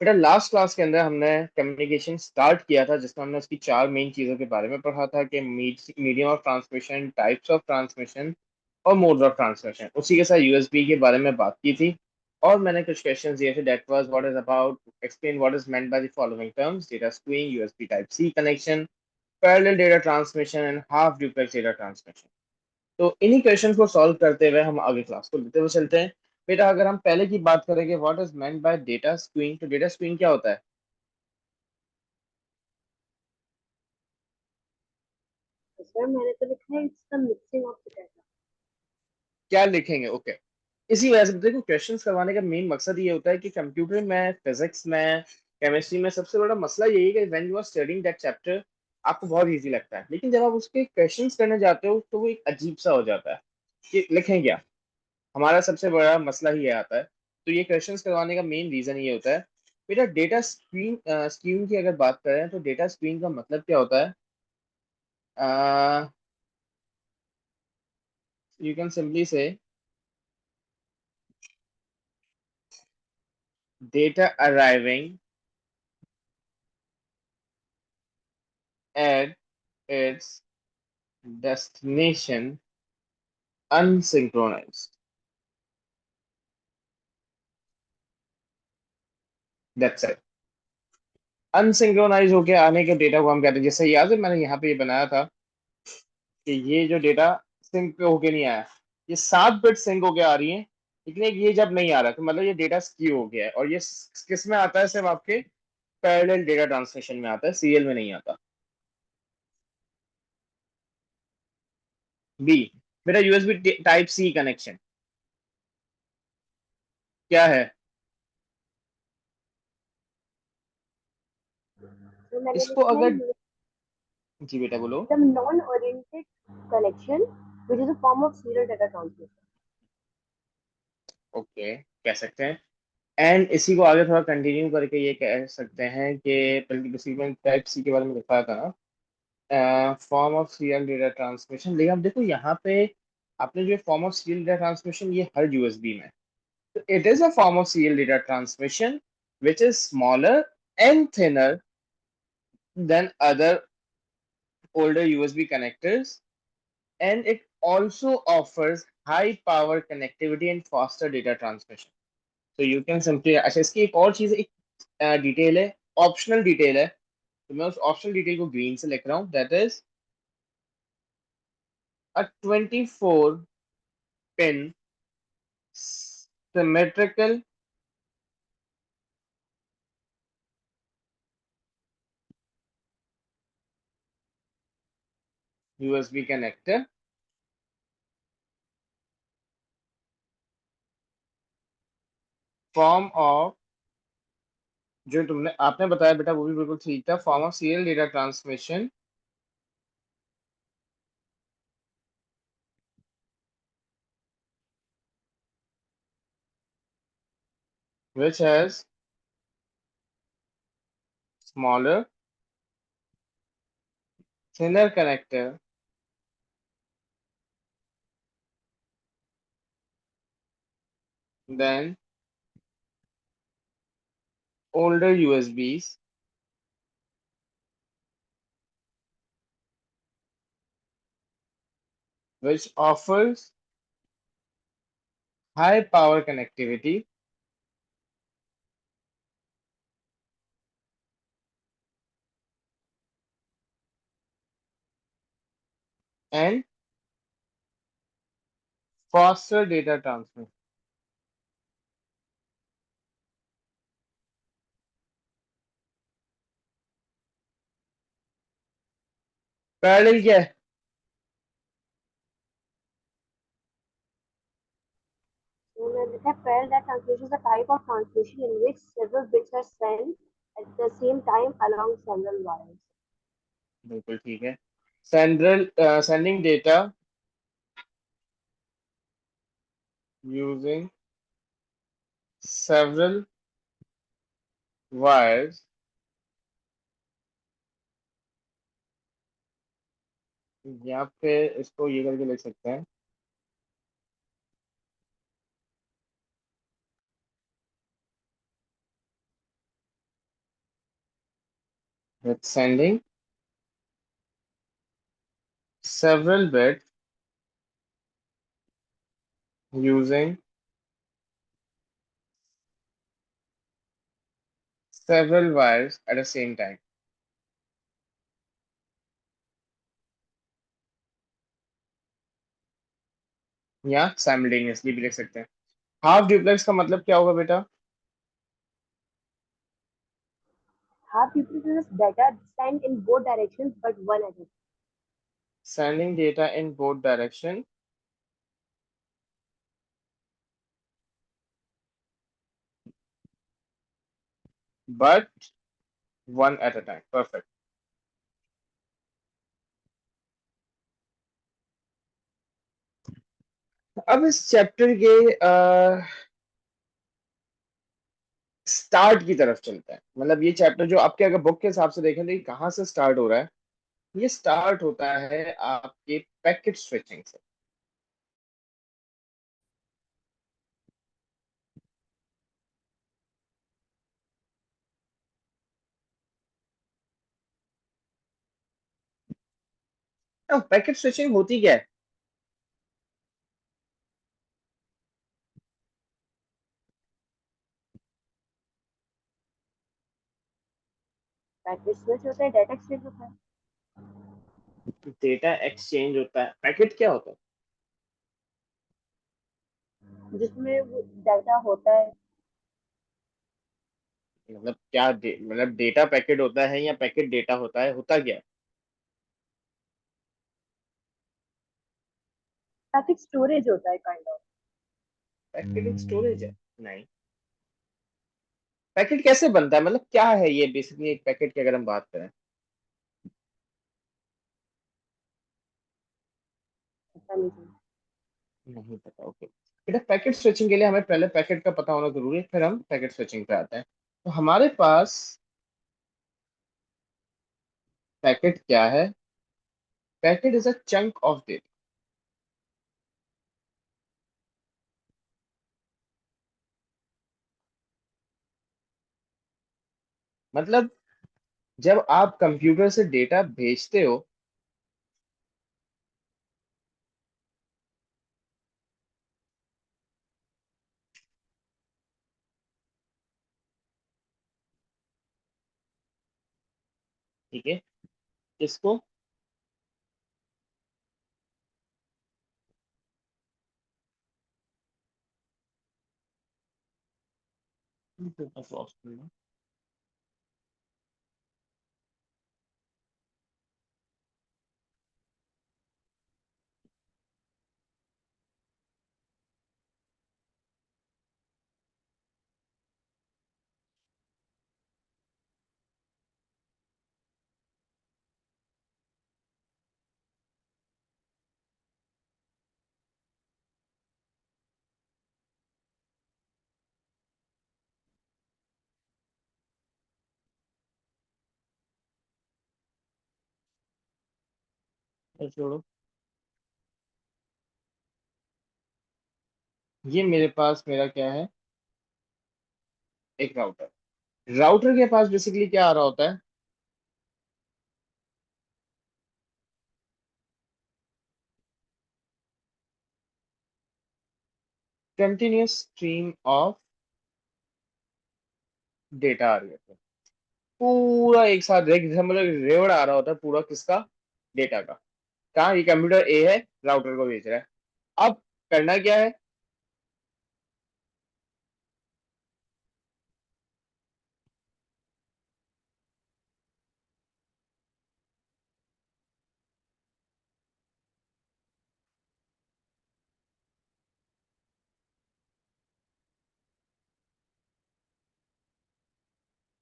बेटा last class के अंदर हमने कम्युनिकेशन स्टार्ट किया था, जिसमें हमने उसकी चार मेन चीजों के बारे में पढ़ा था कि medium of transmission, types of transmission और मोड ऑफ ट्रांसमिशन। उसी के साथ यूएसबी के बारे में बात की थी। और मैंने कुछ क्वेश्चंस दिए थे, that was what is about explain what is meant by the following terms: data skewing, USB type C connection, parallel data transmission and half duplex data transmission. तो इन्हीं क्वेश्चन को सॉल्व करते हुए हम आगे क्लास को लेते हुए चलते हैं। बेटा अगर हम पहले की बात करेंगे, what is meant by data skewing, तो डेटा स्क्वीइंग क्या होता है? सर मैंने तो लिखा है it's the mixing of the data. क्या लिखेंगे? ओके। इसी वजह से देखो, क्वेश्चंस करवाने का मेन मकसद ये होता है कि कंप्यूटर में, फिजिक्स में, केमिस्ट्री में सबसे बड़ा मसला यही है कि when you are studying that chapter आपको बहुत इजी लगता है, लेकिन जब आप उसके क्वेश्चंस करने जाते हो तो वो एक अजीब सा हो जाता है कि लिखें क्या। हमारा सबसे बड़ा मसला ही ये आता है। तो ये क्वेश्चंस करवाने का मेन रीजन ये होता है। बेटा डेटा स्क्रीन स्क्रीन की अगर बात करें तो डेटा स्क्रीन का मतलब क्या होता है? यू कैन सिंपली से data arriving at its destination unsynchronized. That's it. अनसिंक्रोनाइज होके आने के डेटा को हम कहते हैं, जैसे याद है मैंने यहाँ पे ये बनाया था कि ये जो डेटा सिंक पे होके नहीं आया, ये 7 बिट सिंक होके आ रही है, लेकिन ये जब नहीं आ रहा तो मतलब ये डेटा स्क्यू हो गया है। और ये किस में आता है? सिर्फ आपके पैरेलल डेटा ट्रांसमिशन में आता है, सीरियल में नहीं आता। बी, मेरा यूएसबी टाइप सी कनेक्शन क्या है? तो मैंने इसको लिखा है अगर, जी बेटा बोलो। The non oriented connection which is a form of serial data transmission. Okay, कह सकते हैं। एंड इसी को आगे थोड़ा कंटिन्यू करके ये कह सकते हैं कि बल्कि इसी में टाइप सी के बारे में लिखा था ना, form of serial data transmission. लेकिन अब देखो यहाँ पे आपने जो form of serial data transmission, ये हर यूएसबी में, तो it is a form of serial data transmission which is smaller and thinner than other older USB connectors, and it also offers high power connectivity and faster data transmission. So you can simply, अच्छा इसकी एक और चीज, एक detail है, optional detail है। तो मैं उस ऑप्शनल डिटेल को ग्रीन से लिख रहा हूँ, that is a 24 pin symmetrical USB connector form of, जो तुमने आपने बताया बेटा वो भी बिल्कुल ठीक था, form of serial data transmission which has smaller, thinner connector than older USBs, which offers high power connectivity and faster data transmission. Parallel क्या है? So मैंने लिखा है parallel data transmission is a type of transmission in which several bits are sent at the same time along several wires. बिल्कुल ठीक है। sending data using several wires, या फिर इसको ये करके लिख सकते हैं, with sending several bits using several wires at the same time. या साइमल्टेनियसली भी लिख सकते हैं। हाफ ड्यूप्लेक्स का मतलब क्या होगा बेटा? Half duplicates data sent in both directions but one at a time. Sending data in both direction but one at a time. Perfect. अब इस चैप्टर के स्टार्ट की तरफ चलते हैं। मतलब ये चैप्टर जो आपके अगर बुक के हिसाब से देखें तो ये कहाँ से स्टार्ट हो रहा है? ये स्टार्ट होता है आपके पैकेट स्विचिंग से। अब पैकेट स्विचिंग होती क्या है? पैकेट स्विच होता है, डाटा एक्सचेंज होता है, डेटा एक्सचेंज होता है। पैकेट क्या होता है? जिसमें वो डाटा होता है। मतलब क्या मतलब डेटा पैकेट होता है या पैकेट डेटा होता है, होता क्या है? पैकेट स्टोरेज होता है काइंड ऑफ। पैकेट एक स्टोरेज है? नहीं। पैकेट कैसे बनता है, मतलब क्या है ये बेसिकली एक पैकेट की अगर हम बात करें? ऐसा नहीं है। नहीं पता, ओके बेटा। पैकेट स्विचिंग के लिए हमें पहले पैकेट का पता होना जरूरी है, फिर हम पैकेट स्विचिंग पे आते हैं। तो हमारे पास पैकेट क्या है? Packet is a chunk of data. मतलब जब आप कंप्यूटर से डेटा भेजते हो, ठीक है, इसको छोड़ो। ये मेरे पास मेरा क्या है? एक राउटर। राउटर के पास बेसिकली क्या आ रहा होता है? कंटिन्यूस स्ट्रीम ऑफ डेटा आ रही है। पूरा एक साथ जैसे मतलब रेवड़ आ रहा होता है पूरा, किसका? डेटा का। कहाँ? ये कंप्यूटर ए है, राउटर को भेज रहा है। अब करना क्या है?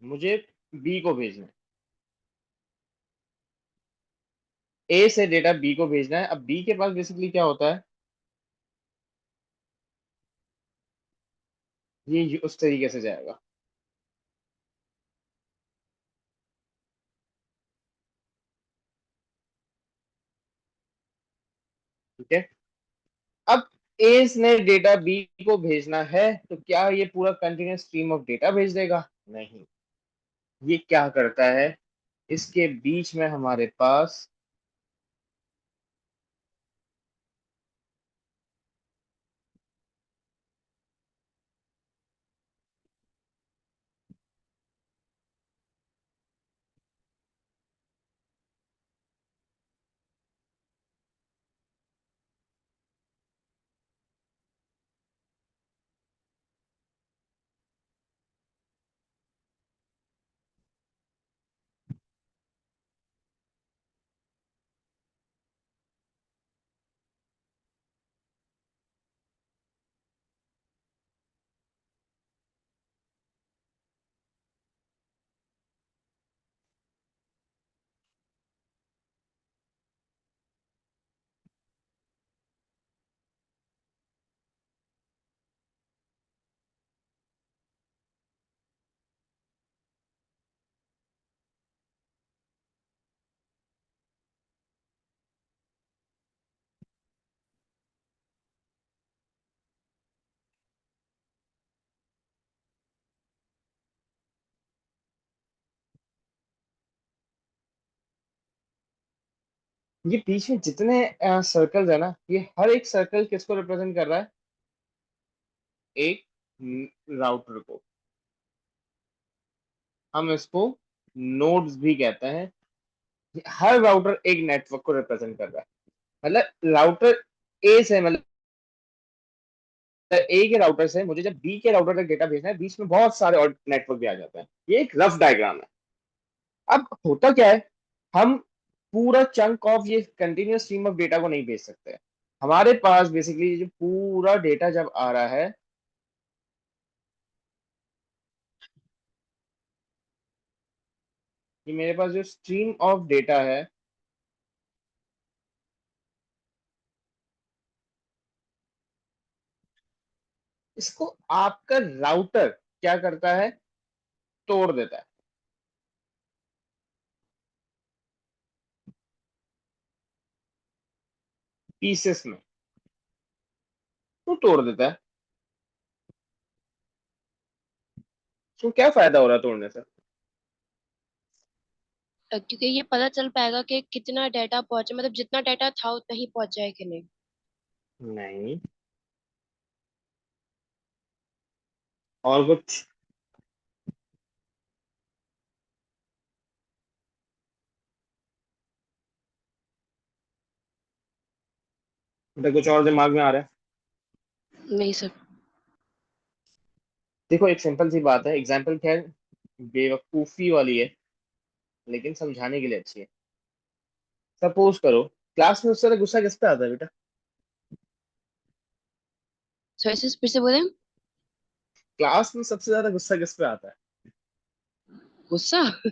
मुझे बी को भेजना है, ए से डेटा बी को भेजना है। अब बी के पास बेसिकली क्या होता है? ये उस तरीके से जाएगा। ठीक है। अब ए ने डेटा बी को भेजना है, तो क्या ये पूरा कंटिन्यूस स्ट्रीम ऑफ डेटा भेज देगा? नहीं। ये क्या करता है? इसके बीच में हमारे पास ये बीच में जितने सर्कल्स है ना, ये हर एक सर्कल किसको रिप्रेजेंट कर रहा है? एक राउटर को। हम इसको नोड्स भी कहते हैं। हर राउटर एक नेटवर्क को रिप्रेजेंट कर रहा है। मतलब राउटर ए से, मतलब ए के राउटर से मुझे जब बी के राउटर तक डेटा भेजना है, बीच में बहुत सारे और नेटवर्क भी आ जाते हैं। ये एक रफ डायग्राम है। अब होता क्या है, हम पूरा चंक ऑफ ये कंटिन्यूस स्ट्रीम ऑफ डेटा को नहीं भेज सकते। हमारे पास बेसिकली जो पूरा डेटा जब आ रहा है, कि मेरे पास जो स्ट्रीम ऑफ डेटा है, इसको आपका राउटर क्या करता है? तोड़ देता है पीसेस में। तो तोड़ देता है। तो क्या फायदा हो रहा है तोड़ने से? क्योंकि ये पता चल पाएगा कि कितना डाटा पहुंचा, मतलब जितना डाटा था उतना ही पहुंचा है कि नहीं। नहीं, और कुछ? मतलब कुछ और दिमाग में आ रहा है? नहीं सर। देखो, एक सिंपल सी बात है, एग्जाम्पल खैर बेवकूफी वाली है, लेकिन समझाने के लिए अच्छी है। सपोज करो, क्लास में उससे ज्यादा गुस्सा किस पे आता है बेटा? सर से फिर से बोले। क्लास में सबसे ज्यादा गुस्सा किस पे आता है? गुस्सा जी,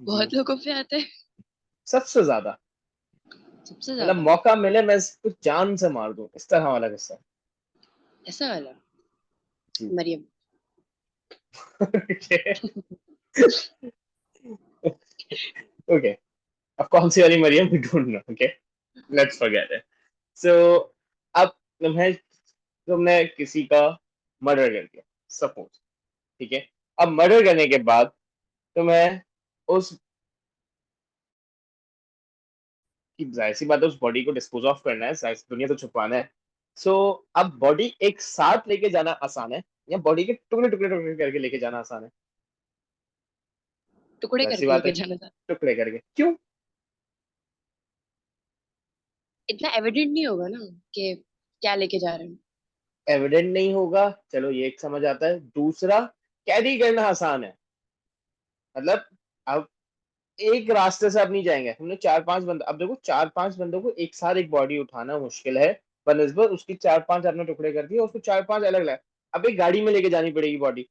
बहुत लोगों पे आता है। सबसे ज्यादा। सबसे मतलब ज्यादा। मौका मिले मैं इसको जान से मार दूं, इस तरह वाला गुस्सा। ऐसा वाला। जी। मरियम। ओके, अब कौन सी वाली Mariam, we don't know. Okay, let's forget it. So अब तुमने किसी का मर्डर कर दिया, सपोज। ठीक है। अब मर्डर करने के बाद तुम्हें उस की जाहिर सी बात है, उस बॉडी को डिस्पोज ऑफ करना है, जाहिर सी दुनिया तो छुपाना है। सो अब बॉडी एक साथ लेके जाना आसान है, या बॉडी के टुकड़े टुकड़े टुकड़े करके लेके जाना आसान है? टुकड़े जाहिर सी करके बात है, लेके जाना था। टुकड़े करके। क्यों? इतना एविडेंट नहीं होगा ना कि क्या लेके जा रहे हैं। एविडेंट नहीं होगा, चलो ये एक समझ आता है। दूसरा, कैरी करना आसान है। मतलब अब एक रास्ते से अब नहीं जाएंगे, हमने चार पांच बंद, अब देखो चार पांच बंदों को एक साथ एक बॉडी उठाना मुश्किल है, बनस्बत उसकी चार पांच आपने टुकड़े कर दिए, उसको चार पांच अलग अलग। अब एक गाड़ी में लेके जानी पड़ेगी बॉडी।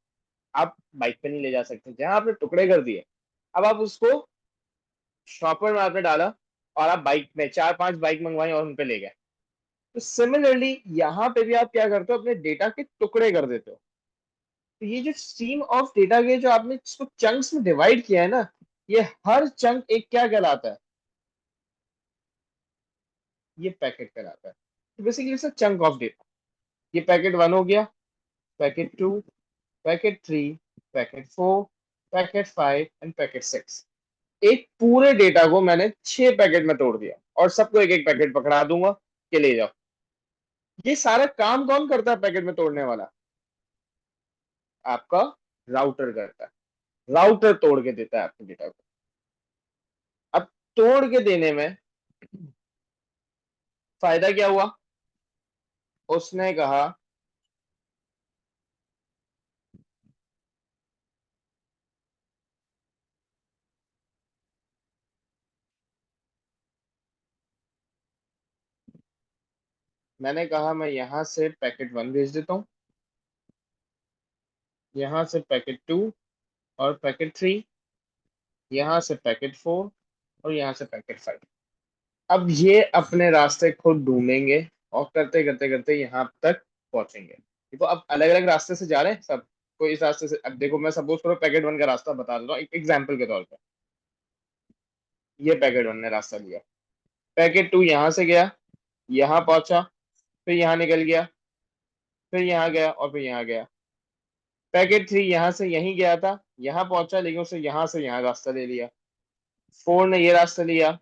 आप बाइक पे नहीं ले जा सकते, जहां आपने टुकड़े कर दिए। अब आप उसको शॉपर में आपने डाला, और आप बाइक में चार पांच बाइक मंगवाई और उन पे ले गए। तो सिमिलरली यहाँ पे भी आप क्या करते हो, अपने डेटा के टुकड़े कर देते हो। तो ये जो स्ट्रीम ऑफ डेटा के जो आपने इसको चंक्स में डिवाइड किया है ना, ये हर चंक एक क्या कहलाता है? ये पैकेट कहलाता है। तो basically it's a chunk of data. ये पैकेट वन हो गया, packet two, packet three, packet four, packet five and packet six. एक पूरे डेटा को मैंने 6 पैकेट में तोड़ दिया और सबको एक एक पैकेट पकड़ा दूंगा कि ले जाओ। ये सारा काम कौन करता है पैकेट में तोड़ने वाला? आपका राउटर करता है। राउटर तोड़ के देता है आपके डेटा को। अब तोड़ के देने में फायदा क्या हुआ? उसने कहा मैंने कहा मैं यहां से पैकेट 1 भेज देता हूँ, यहां से पैकेट 2 और पैकेट 3, यहां से पैकेट 4 और यहां से पैकेट 5। अब ये अपने रास्ते खुद ढूंढेंगे और करते करते करते यहाँ तक पहुंचेंगे। देखो अब अलग अलग रास्ते से जा रहे हैं सब। कोई इस रास्ते से, अब देखो मैं सपोज करो पैकेट 1 का रास्ता बता देता हूँ एक एग्जाम्पल के तौर पर। ये पैकेट 1 ने रास्ता लिया, पैकेट 2 यहाँ से गया, यहाँ पहुंचा, फिर यहाँ निकल गया, फिर यहाँ गया और फिर यहाँ गया। पैकेट 3 यहाँ से यहीं गया था, यहाँ पहुंचा, लेकिन उसने यहाँ से यहाँ रास्ता ले लिया। 4 ने ये रास्ता लिया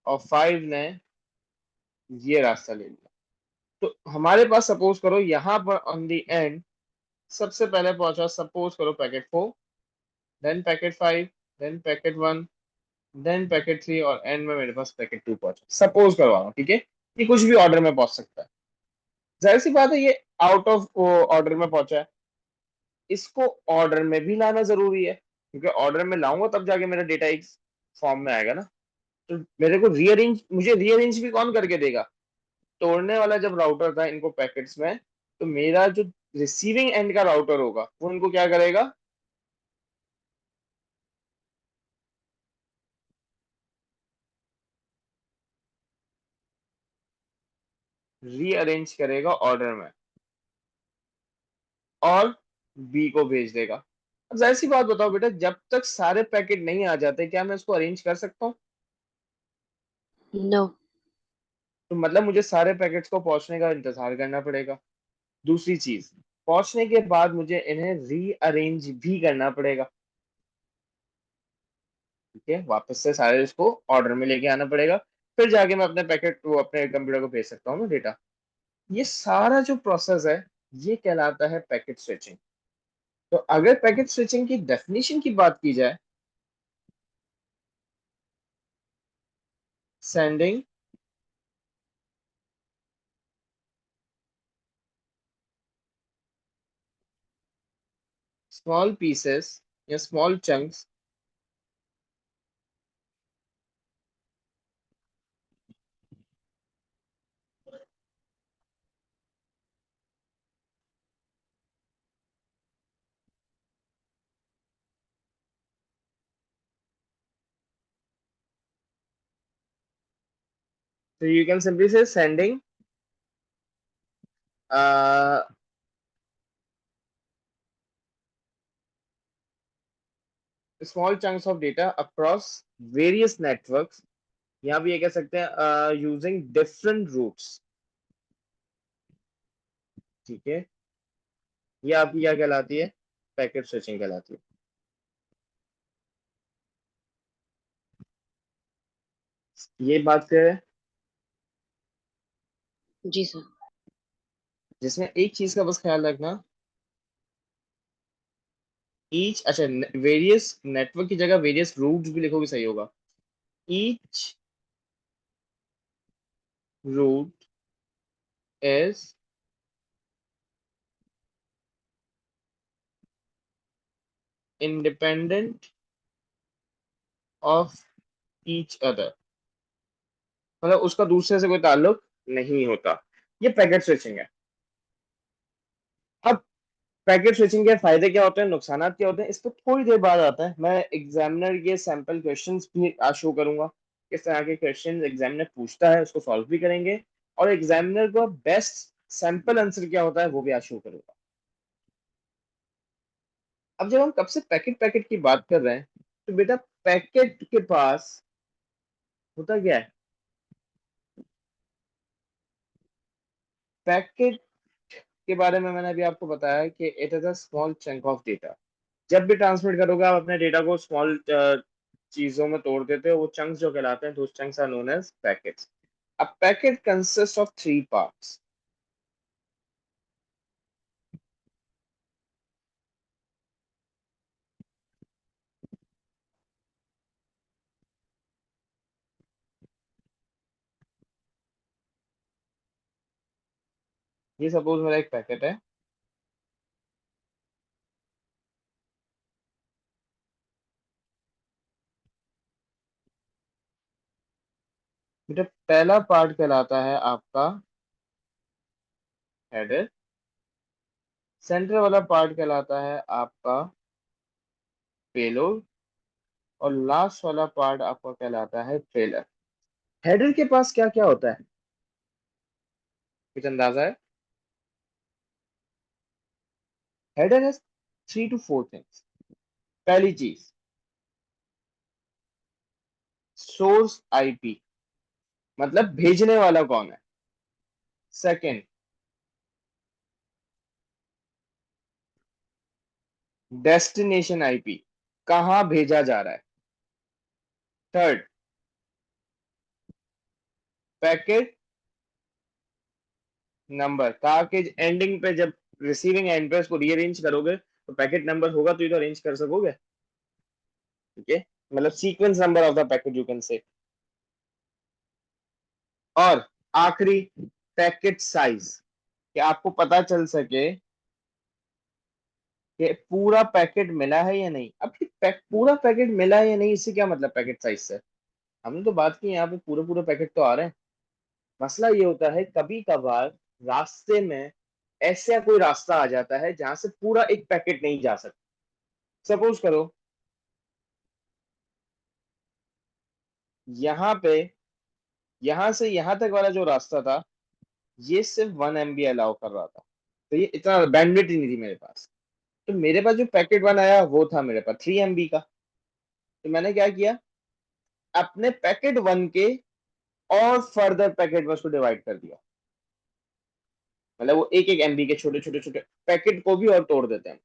और 5 ने ये रास्ता ले लिया। तो हमारे पास सपोज करो यहाँ पर ऑन द एंड सबसे पहले पहुंचा सपोज करो packet 4, then packet 5, then packet 1, then packet 3 और एंड में मेरे पास पैकेट 2 पहुंचा। सपोज करवा रहा हूँ, ठीक है? ये कुछ भी ऑर्डर में पहुंच सकता है। जाहिर सी बात है ये आउट ऑफ ऑर्डर में पहुंचा है, इसको ऑर्डर में भी लाना जरूरी है, क्योंकि ऑर्डर में लाऊंगा तब जाके मेरा डेटा एक फॉर्म में आएगा ना। तो मेरे को रीअरेंज, मुझे रीअरेंज भी कौन करके देगा? तोड़ने वाला जब राउटर था इनको पैकेट्स में, तो मेरा जो रिसीविंग एंड का राउटर होगा वो इनको क्या करेगा? रीअरेंज करेगा ऑर्डर में और बी को भेज देगा। अब जाहिर सी बात बताओ बेटा, जब तक सारे पैकेट नहीं आ जाते क्या मैं इसको अरेंज कर सकता हूँ? नो। तो मतलब मुझे सारे पैकेट्स को पहुंचने का इंतजार करना पड़ेगा। दूसरी चीज, पहुंचने के बाद मुझे इन्हें रीअरेंज भी करना पड़ेगा। ठीक है, वापस से सारे इसको ऑर्डर में लेके आना पड़ेगा, फिर जाके मैं अपने पैकेट वो अपने कंप्यूटर को भेज सकता हूँ ना डेटा। ये सारा जो प्रोसेस है ये कहलाता है पैकेट स्विचिंग। तो अगर पैकेट स्विचिंग की डेफिनेशन की बात की जाए, सेंडिंग स्मॉल पीसेस या small chunks so you can simply say sending uh, small chunks of data across various networks। यहाँ भी ये कह सकते हैं यूजिंग डिफरेंट रूट्स। ठीक है, ये आपकी क्या कहलाती है? पैकेट स्विचिंग कहलाती है। ये बात है जी सर। जिसमें एक चीज का बस ख्याल रखना, ईच, अच्छा, वेरियस नेटवर्क की जगह वेरियस रूट्स भी लिखोगे सही होगा। Each route is independent of each other, मतलब उसका दूसरे से कोई ताल्लुक नहीं होता। ये पैकेट स्विचिंग है। अब पैकेट स्विचिंग के फायदे क्या होते हैं, नुकसान क्या होते हैं, इस पर थोड़ी देर बाद आता है। मैं एग्जामिनर के सैंपल क्वेश्चंस भी आज शो करूंगा, किस तरह के क्वेश्चंस एग्जामिनर पूछता है उसको सॉल्व भी करेंगे, और एग्जामिनर का बेस्ट सैंपल आंसर क्या होता है वो भी आज शो करूंगा। अब जब हम कब से पैकेट पैकेट की बात कर रहे हैं, तो बेटा पैकेट के पास होता क्या है? पैकेट के बारे में मैंने अभी आपको बताया कि it is a small chunk of data. जब भी ट्रांसमिट करोगे आप अपने डेटा को स्मॉल चीजों में तोड़ देते हो, वो चंक्स जो कहलाते हैं, those chunks are known as packets. A packet consist of three parts. ये सपोज मेरा एक पैकेट है। बेटा पहला पार्ट कहलाता है आपका हेडर, सेंटर वाला पार्ट कहलाता है आपका पेलोड, और लास्ट वाला पार्ट आपका कहलाता है ट्रेलर। हेडर के पास क्या क्या होता है, कुछ अंदाजा है? Header has 3 to 4 things. पहली चीज, सोर्स आईपी, मतलब भेजने वाला कौन है। सेकंड, डेस्टिनेशन आईपी, कहां भेजा जा रहा है। थर्ड, पैकेट नंबर, कहा कि एंडिंग पे जब रिसीविंग एंड पे उसको रीअरेंज करोगे तो पैकेट नंबर होगा तो ही तो अरेंज कर सकोगे। ठीक है, मतलब sequence number of the packet you can say. और आखिरी, पैकेट साइज, कि आपको पता चल सके कि पूरा पैकेट मिला है या नहीं। अब ये पूरा पैकेट मिला है या नहीं, इससे क्या मतलब पैकेट साइज से? हमने तो बात की यहाँ पे पूरे पूरे पैकेट तो आ रहे हैं। मसला ये होता है कभी कभार रास्ते में ऐसा कोई रास्ता आ जाता है जहां से पूरा एक पैकेट नहीं जा सकता। सपोज करो यहाँ पे, यहां से यहां तक वाला जो रास्ता था, ये सिर्फ 1 MB अलाउ कर रहा था, तो ये इतना बैंडविड्थ ही नहीं थी मेरे पास। तो मेरे पास जो पैकेट वन आया वो था मेरे पास 3 MB का। तो मैंने क्या किया, अपने पैकेट वन के और फर्दर पैकेट में उसको डिवाइड कर दिया। मतलब वो एक एक MB के छोटे छोटे छोटे पैकेट को भी और तोड़ देते हैं,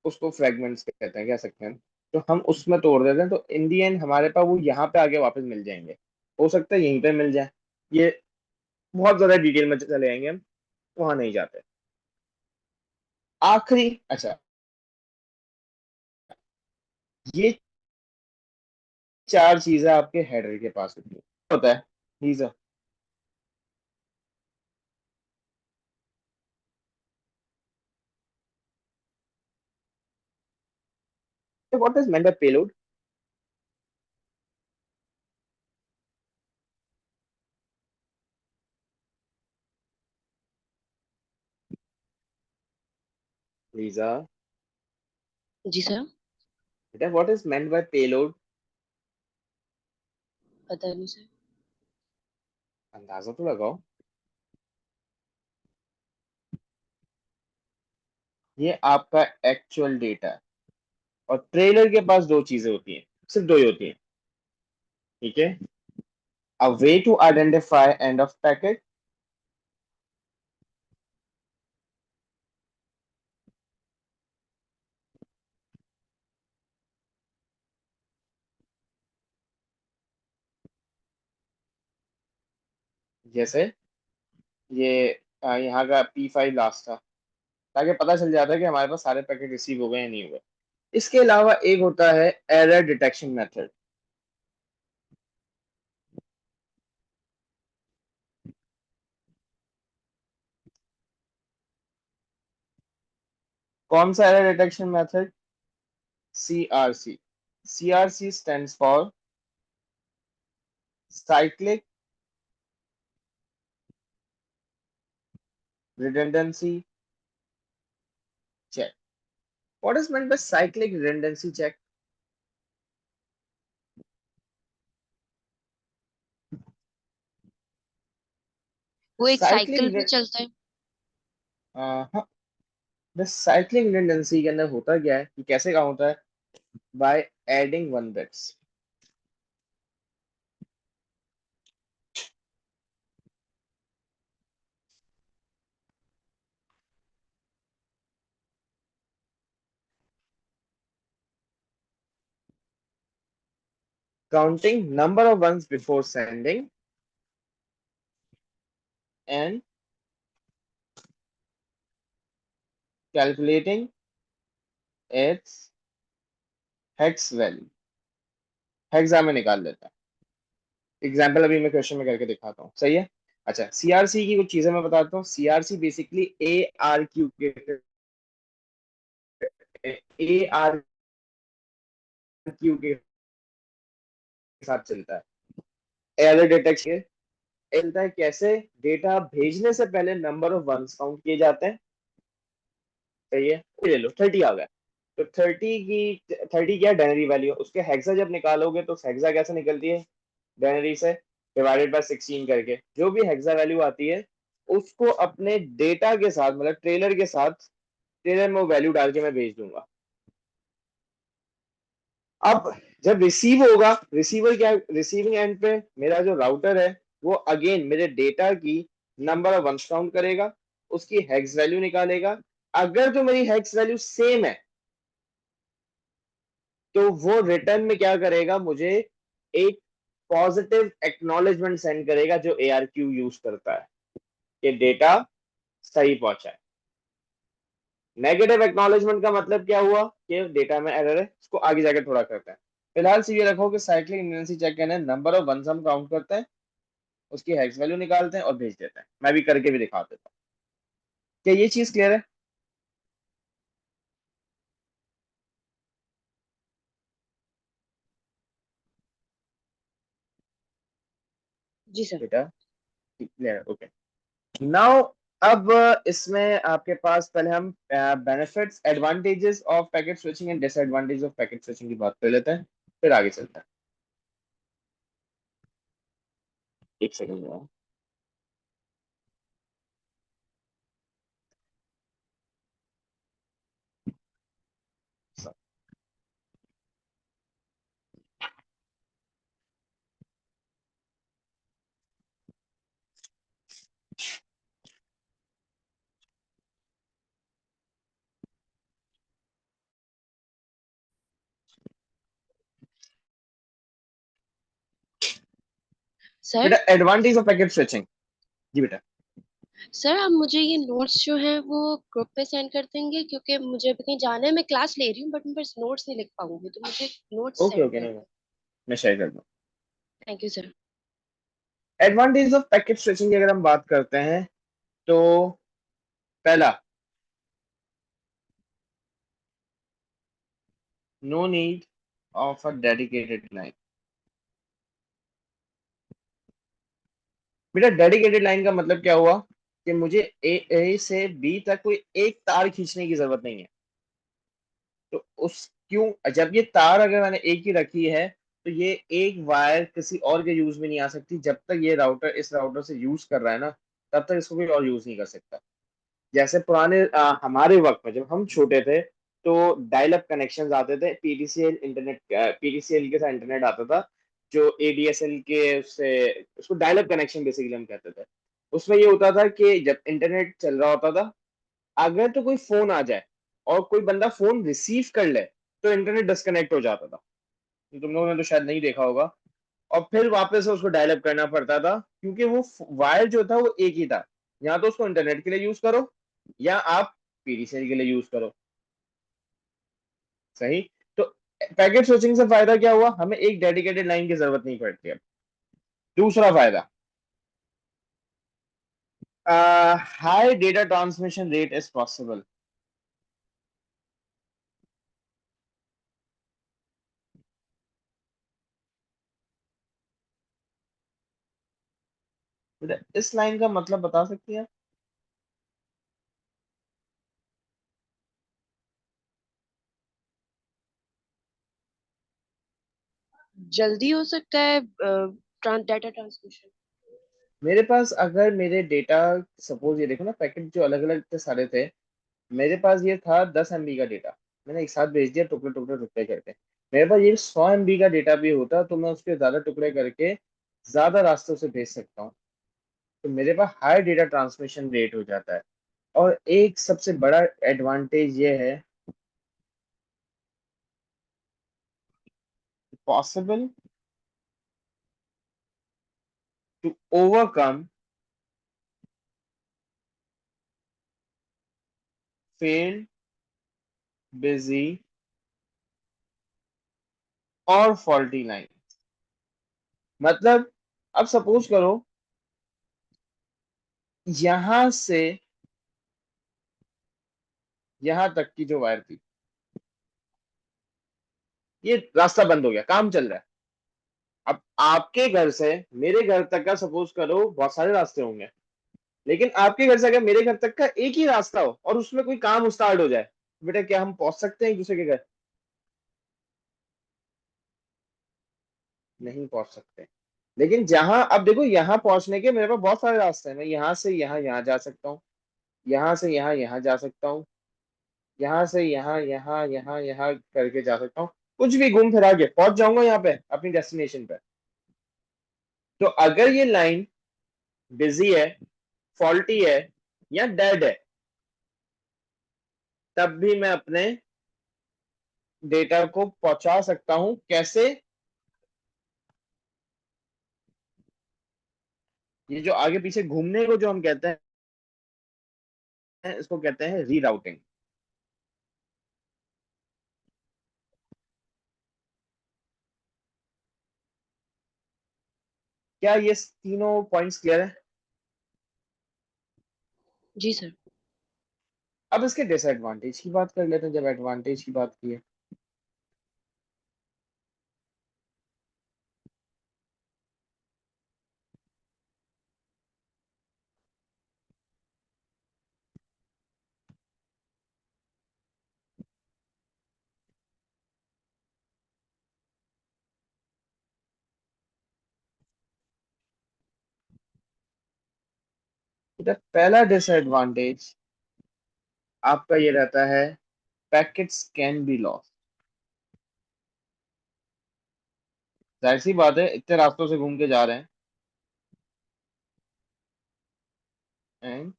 उसको फ्रेगमेंट्स कहते हैं, कह सकते हैं। तो हम उसमें तोड़ देते हैं, तो इन दी एंड हमारे पास वो यहाँ पे आगे वापस मिल जाएंगे। हो सकता है यहीं पे मिल जाए, ये बहुत ज्यादा डिटेल में चले जाएंगे हम, वहां नहीं जाते। आखिरी, अच्छा, ये चार चीजें आपके हेडर के पास होती है, होता है header. What is meant by payload? Liza, जी सर। बेटा what is meant by payload? पता नहीं सर। अंदाजा तो लगाओ। ये आपका एक्चुअल डेटा है, और ट्रेलर के पास दो चीजें होती हैं, सिर्फ दो ही होती हैं। ठीक है, a way to identify end of packet, जैसे ये यहाँ का P5 लास्ट था, ताकि पता चल जाता है कि हमारे पास सारे पैकेट रिसीव हो गए या नहीं हुए। इसके अलावा एक होता है एरर डिटेक्शन मेथड। कौन सा error detection method? CRC। CRC stands for cyclic redundancy check. What is meant by cyclic redundancy check? वो एक cyclic साइकिल पे चलता है। हाँ, द साइक्लिक रिडंडेंसी के अंदर होता क्या है कि कैसे काम होता है, by adding one bits. counting number of ones before sending and calculating its hex value। Hexa में निकाल लेता है। एग्जाम्पल अभी मैं क्वेश्चन में करके दिखाता हूँ, सही है। अच्छा, सीआरसी की कुछ चीजें मैं बताता हूँ। CRC basically A R Q के साथ चलता है। एरर डिटेक्शन चलता है कैसे, डेटा भेजने से पहले नंबर ऑफ वंस काउंट किए जाते हैं, सही है। ले लो 30 आ गया, तो 30 क्या डायनरी वैल्यू, उसके हेक्सा जब निकालोगे तो हेक्सा कैसे निकलती है, डायनरी से डिवाइडेड बाय 16 करके। जो भी हेक्सा वैल्यू आती है उसको अपने डेटा के साथ, मतलब ट्रेलर के साथ, ट्रेलर में वो वैल्यू डाल के मैं भेज दूंगा। अब जब रिसीव होगा, रिसीवर क्या, रिसीविंग एंड पे मेरा जो राउटर है वो अगेन मेरे डेटा की नंबर ऑफ वंस काउंट करेगा, उसकी हेक्स वैल्यू निकालेगा। अगर तो मेरी हेक्स वैल्यू सेम है तो वो रिटर्न में क्या करेगा, मुझे एक पॉजिटिव एक्नॉलेजमेंट सेंड करेगा जो ARQ यूज करता है कि डेटा सही पहुंचा है। नेगेटिव एक्नॉलेजमेंट का मतलब क्या हुआ कि डेटा में एरर है, इसको आगे जाके थोड़ा करते हैं। फिलहाल से ये रखो कि साइक्लिक इंडेंसी चेक करना है, नंबर ऑफ वंस हम काउंट करते हैं, उसकी हेक्स वैल्यू निकालते हैं और भेज देते हैं। मैं भी करके भी दिखा देता हूँ। क्या ये चीज क्लियर है जी सर। बेटा? क्लियर है, ओके। नाउ अब इसमें आपके पास पहले हम benefits advantages of packet switching and disadvantage of packet switching की बात कर लेते हैं, फिर आगे चलते हैं। एक सेकंड में सर। बेटा, एडवांटेज ऑफ पैकेट स्विचिंग। जी बेटा। सर आप मुझे ये नोट्स जो हैं वो ग्रुप पे सेंड कर देंगे, क्योंकि मुझे अभी कहीं जाना है। मैं क्लास ले रही हूँ बट मैं बस नोट्स नहीं लिख पाऊंगी, तो मुझे नोट्स ओके सेंड ओके, कर नहीं दें। मैं शेयर कर दूँ। Thank you sir. Advantage of packet switching की अगर हम बात करते हैं तो पहला, no need of a dedicated line. बेटा, डेडिकेटेड लाइन का मतलब क्या हुआ कि मुझे ए से बी तक कोई एक तार खींचने की जरूरत नहीं है। तो उस क्यों, जब ये तार अगर मैंने एक ही रखी है तो ये एक वायर किसी और के यूज में नहीं आ सकती। जब तक ये राउटर इस राउटर से यूज कर रहा है ना, तब तक इसको कोई और यूज नहीं कर सकता। जैसे पुराने हमारे वक्त में जब हम छोटे थे तो डायल अप कनेक्शन आते थे, पीटीसीएल इंटरनेट, पीटीसीएल के साथ इंटरनेट आता था, जो एडीएसएल के उससे, उसको डायल अप कनेक्शन बेसिकली हम कहते थे। उसमें ये होता था कि जब इंटरनेट चल रहा होता था, अगर तो कोई फोन आ जाए और कोई बंदा फोन रिसीव कर ले तो इंटरनेट डिस्कनेक्ट हो जाता था। तो तुम लोगों ने तो शायद नहीं देखा होगा, और फिर वापस से उसको डायल अप करना पड़ता था, क्योंकि वो वायर जो था वो एक ही था। या तो उसको इंटरनेट के लिए यूज करो या आप पीडीसीएल के लिए यूज करो, सही। तो पैकेट स्विचिंग से फायदा क्या हुआ, हमें एक डेडिकेटेड लाइन की जरूरत नहीं पड़ती अब। दूसरा फायदा, high data transmission rate is possible. इस लाइन का मतलब बता सकती है? जल्दी हो सकता है डाटा ट्रांसमिशन। मेरे पास अगर मेरे डेटा, सपोज ये देखो ना, पैकेट जो अलग अलग थे सारे थे, मेरे पास ये था 10 MB का डेटा, मैंने एक साथ भेज दिया टुकड़े टुकड़े टुकड़े करके। मेरे पास ये 100 MB का डेटा भी होता तो मैं उसके ज्यादा टुकड़े करके ज्यादा रास्तों से भेज सकता हूँ। तो मेरे पास हाई डेटा ट्रांसमिशन रेट हो जाता है। और एक सबसे बड़ा एडवांटेज ये है, possible to overcome failed, busy और फॉल्टी लाइन। मतलब अब सपोज करो यहां से यहां तक की जो वायर थी, ये रास्ता बंद हो गया, काम चल रहा है। अब आपके घर से मेरे घर तक का सपोज करो बहुत सारे रास्ते होंगे, लेकिन आपके घर से अगर मेरे घर तक का एक ही रास्ता हो और उसमें कोई काम स्टार्ट हो जाए, बेटा क्या हम पहुंच सकते हैं एक दूसरे के घर? नहीं पहुंच सकते। लेकिन जहां अब देखो, यहाँ पहुंचने के मेरे पास बहुत सारे रास्ते हैं। मैं यहाँ से यहाँ यहाँ जा सकता हूँ, यहाँ से यहाँ यहाँ जा सकता हूँ, यहाँ से यहाँ यहाँ यहाँ यहाँ करके जा सकता हूँ। कुछ भी घूम फिरा के पहुंच जाऊंगा यहाँ पे अपनी डेस्टिनेशन पे। तो अगर ये लाइन बिजी है, फॉल्टी है या डेड है, तब भी मैं अपने डेटा को पहुंचा सकता हूं। कैसे? ये जो आगे पीछे घूमने को जो हम कहते हैं, इसको कहते हैं रीराउटिंग। क्या ये तीनों पॉइंट्स क्लियर है? जी सर। अब इसके डिसएडवांटेज की बात कर लेते हैं, जब एडवांटेज की बात की है। तो पहला डिसएडवांटेज आपका ये रहता है, पैकेट्स कैन बी लॉस्ट। जाहिर सी बात है, इतने रास्तों से घूम के जा रहे हैं and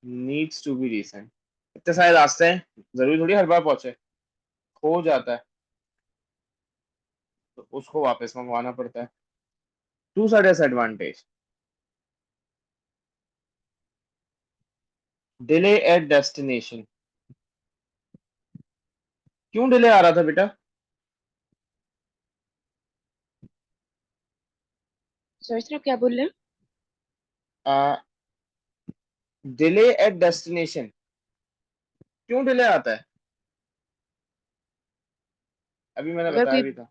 needs to be recent. इतने सारे रास्ते हैं, जरूरी थोड़ी हर बार पहुंचे। खो जाता है तो उसको वापस मंगवाना पड़ता है। दूसरा डिसएडवांटेज, डिले एट डेस्टिनेशन। क्यों डिले आ रहा था बेटा? सॉरी सर, आप क्या बोल रहे हैं? डिले एट डेस्टिनेशन क्यों डिले आता है? अभी मैंने अगर बताया कोई भी था।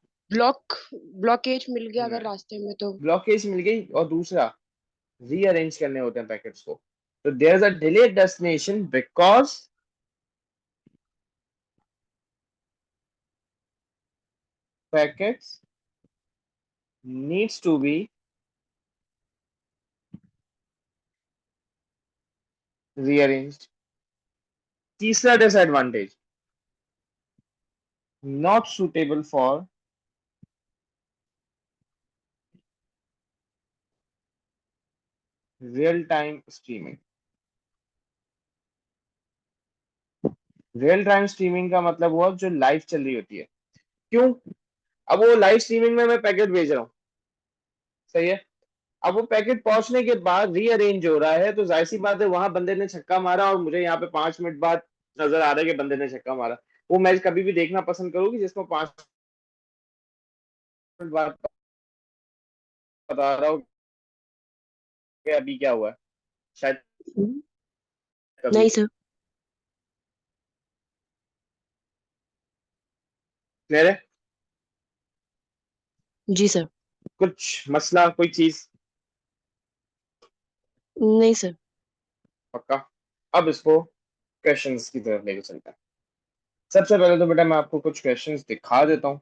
ब्लॉकेज मिल गया अगर रास्ते में तो। ब्लॉकेज मिल गई, और दूसरा रीअरेंज करने होते हैं पैकेट्स को। तो there is a delay at destination because packets needs to be rearranged. तीसरा disadvantage, not suitable for real time streaming. Real time streaming का मतलब हुआ जो लाइव चल रही होती है। क्यों? अब वो लाइव स्ट्रीमिंग में मैं पैकेट भेज रहा हूँ, सही है। अब वो पैकेट पहुंचने के बाद रीअरेंज हो रहा है, तो जाहिर सी बात है वहां बंदे ने छक्का मारा और मुझे यहाँ पे 5 मिनट बाद नजर आ रहा है कि बंदे ने छक्का मारा। वो मैच कभी भी देखना पसंद करूंगी जिसमें 5 मिनट बाद बता रहा हूँ कि अभी क्या हुआ है, शायद कभी। नहीं सर। क्लियर है? जी सर। कुछ मसला, कोई चीज? नहीं सर। पक्का? अब इसको क्वेश्चंस की तरफ लेके चलते हैं। सबसे पहले तो बेटा मैं आपको कुछ क्वेश्चंस दिखा देता हूँ।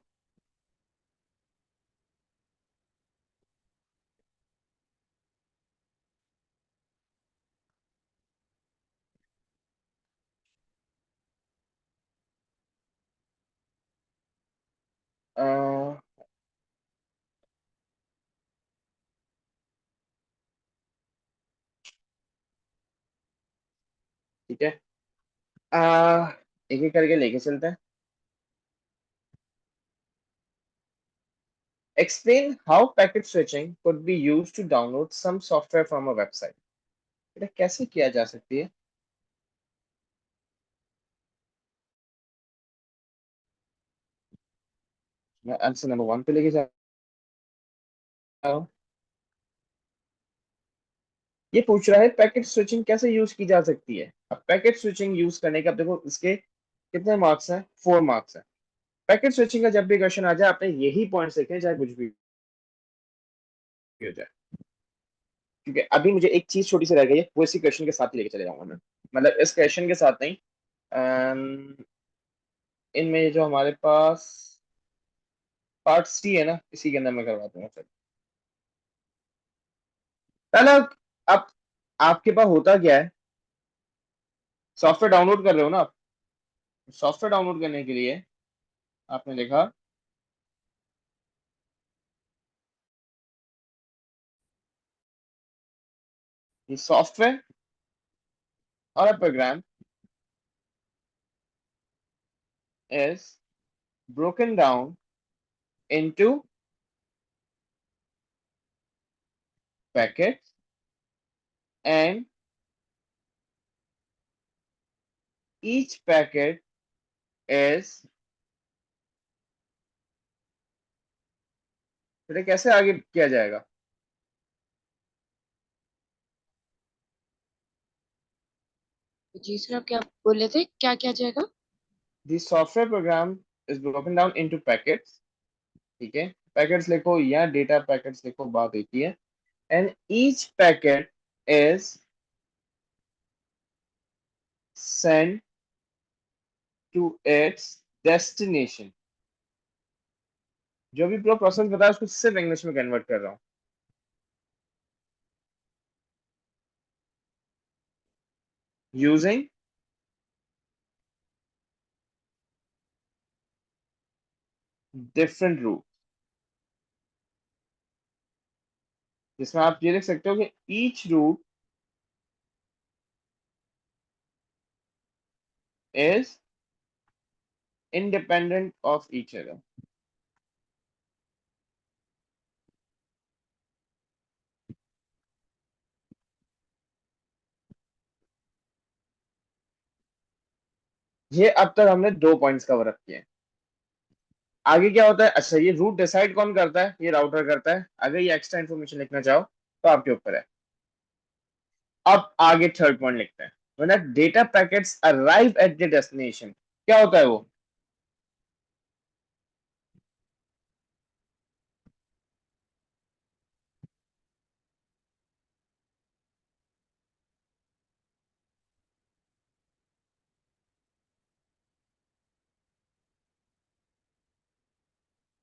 अह, ठीक है। एक एक करके लेके चलते हैं। Explain how packet switching could be used to download some software from a website. बेटा कैसे किया जा सकती है? मैं आंसर नंबर 1 पे लेके जा रहा हूँ। ये पूछ रहा है पैकेट स्विचिंग कैसे यूज की जा सकती है। अब पैकेट स्विचिंग यूज करने का, अब देखो इसके कितने मार्क्स हैं, 4 मार्क्स हैं। पैकेट स्विचिंग का जब भी क्वेश्चन आ जाए आपने यही पॉइंट्स लिखे, चाहे कुछ भी हो जाए। क्योंकि अभी मुझे एक चीज छोटी सी रह गई है, वो इसी क्वेश्चन के साथ ही लेके चले जाऊंगा मैं। मतलब इस क्वेश्चन के साथ नहीं, इनमें ये जो हमारे पास पार्ट सी है ना, इसी के अंदर मैं करवा दूंगा। चलो पहला, अब आपके पास होता क्या है, सॉफ्टवेयर डाउनलोड कर रहे हो ना आप। सॉफ्टवेयर डाउनलोड करने के लिए आपने लिखा ये सॉफ्टवेयर और a program is broken down into packets and each packet is, फिर कैसे आगे किया जाएगा? जी सर, आप क्या बोले थे, क्या किया जाएगा? The software program is broken down into packets। ठीक है, पैकेट्स लिखो या डेटा पैकेट्स लिखो, बात एक ही है। And each packet is send to its destination. जो भी पूरा प्रोसेस बताया उसको सिर्फ इंग्लिश में कन्वर्ट कर रहा हूँ। यूजिंग डिफरेंट रूट, जिसमें आप ये लिख सकते हो कि each route is independent of each other। ये अब तक हमने 2 पॉइंट्स कवर अप किए हैं। आगे क्या होता है, अच्छा ये रूट डिसाइड कौन करता है, ये राउटर करता है। अगर ये एक्स्ट्रा इन्फॉर्मेशन लिखना चाहो तो आपके ऊपर है। अब आगे थर्ड पॉइंट लिखते हैं, when data packets arrive at the destination, क्या होता है वो?